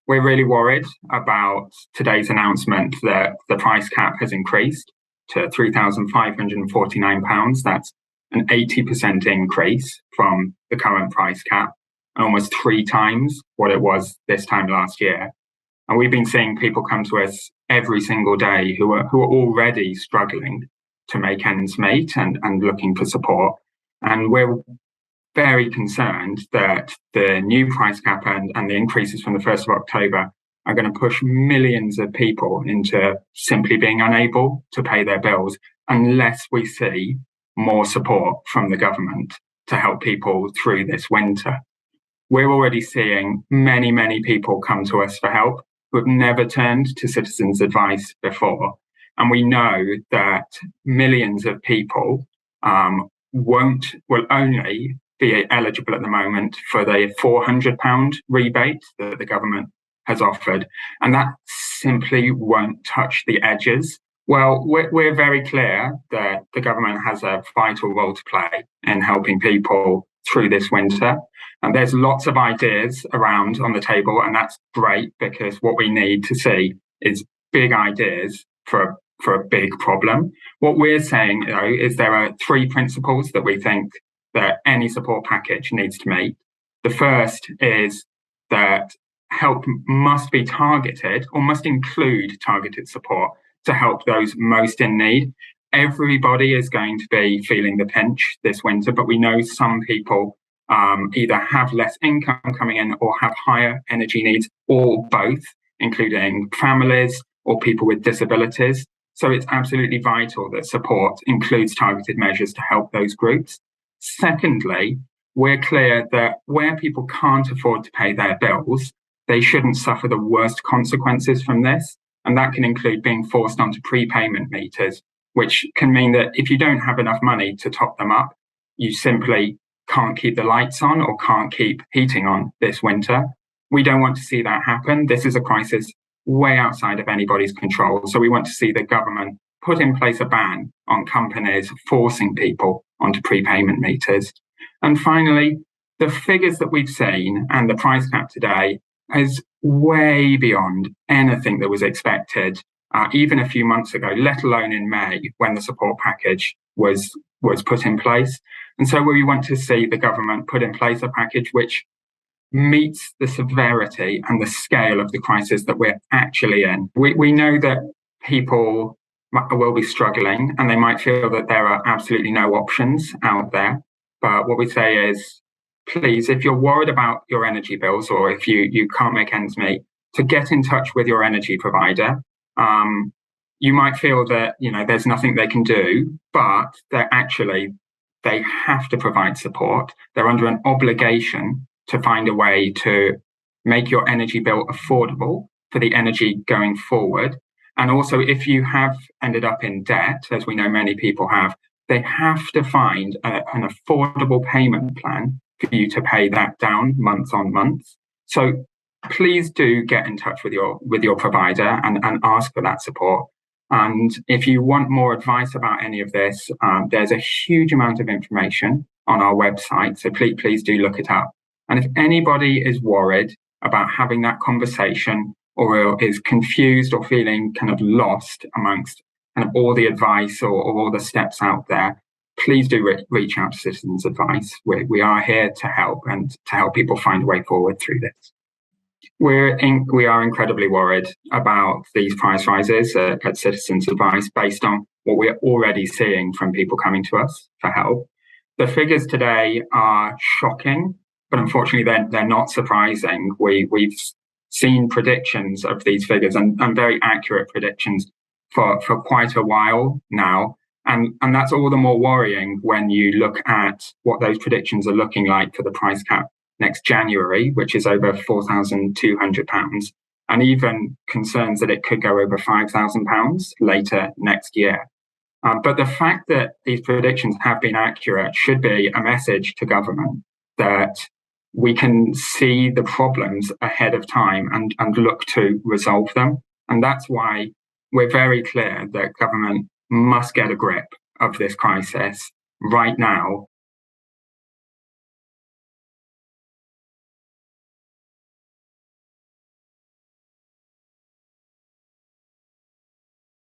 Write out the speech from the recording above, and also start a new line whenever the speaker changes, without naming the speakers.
We're really worried about today's announcement that the price cap has increased to £3,549. That's an 80% increase from the current price cap, and almost 3 times what it was this time last year. And we've been seeing people come to us every single day who are already struggling to make ends meet and looking for support. And we're very concerned that the new price cap and the increases from the 1st of October are going to push millions of people into simply being unable to pay their bills unless we see more support from the government to help people through this winter. We're already seeing many, many people come to us for help who have never turned to citizens' advice before. And we know that millions of people will only be eligible at the moment for the £400 rebate that the government has offered. And that simply won't touch the edges. Well, we're very clear that the government has a vital role to play in helping people through this winter. And there's lots of ideas around on the table, and that's great because what we need to see is big ideas for a big problem. What we're saying, though, is there are 3 principles that we think that any support package needs to meet. The first is that help must be targeted or must include targeted support to help those most in need. Everybody is going to be feeling the pinch this winter, but we know some people either have less income coming in or have higher energy needs, or both, including families or people with disabilities. So it's absolutely vital that support includes targeted measures to help those groups. Secondly, we're clear that where people can't afford to pay their bills, they shouldn't suffer the worst consequences from this. And that can include being forced onto prepayment meters, which can mean that if you don't have enough money to top them up, you simply can't keep the lights on or can't keep heating on this winter. We don't want to see that happen. This is a crisis way outside of anybody's control. So we want to see the government put in place a ban on companies forcing people onto prepayment meters. And finally, the figures that we've seen and the price cap today is way beyond anything that was expected even a few months ago, let alone in May when the support package was put in place. And so we want to see the government put in place a package which meets the severity and the scale of the crisis that we're actually in. We know that people will be struggling and they might feel that there are absolutely no options out there. But what we say is, please, if you're worried about your energy bills or if you can't make ends meet, to get in touch with your energy provider. You might feel that, there's nothing they can do, but they have to provide support. They're under an obligation to find a way to make your energy bill affordable for the energy going forward. And also, if you have ended up in debt, as we know many people have, they have to find an affordable payment plan for you to pay that down month on month. So please do get in touch with your provider and ask for that support. And if you want more advice about any of this, there's a huge amount of information on our website. So please do look it up. And if anybody is worried about having that conversation or is confused or feeling kind of lost amongst kind of all the advice or all the steps out there, please do reach out to Citizens Advice. We are here to help and to help people find a way forward through this. We are incredibly worried about these price rises at Citizens Advice based on what we're already seeing from people coming to us for help. The figures today are shocking, but unfortunately they're not surprising. We've seen predictions of these figures and very accurate predictions for quite a while now. And that's all the more worrying when you look at what those predictions are looking like for the price cap next January, which is over £4,200, and even concerns that it could go over £5,000 later next year. But the fact that these predictions have been accurate should be a message to government that we can see the problems ahead of time and look to resolve them. And that's why we're very clear that government must get a grip of this crisis right now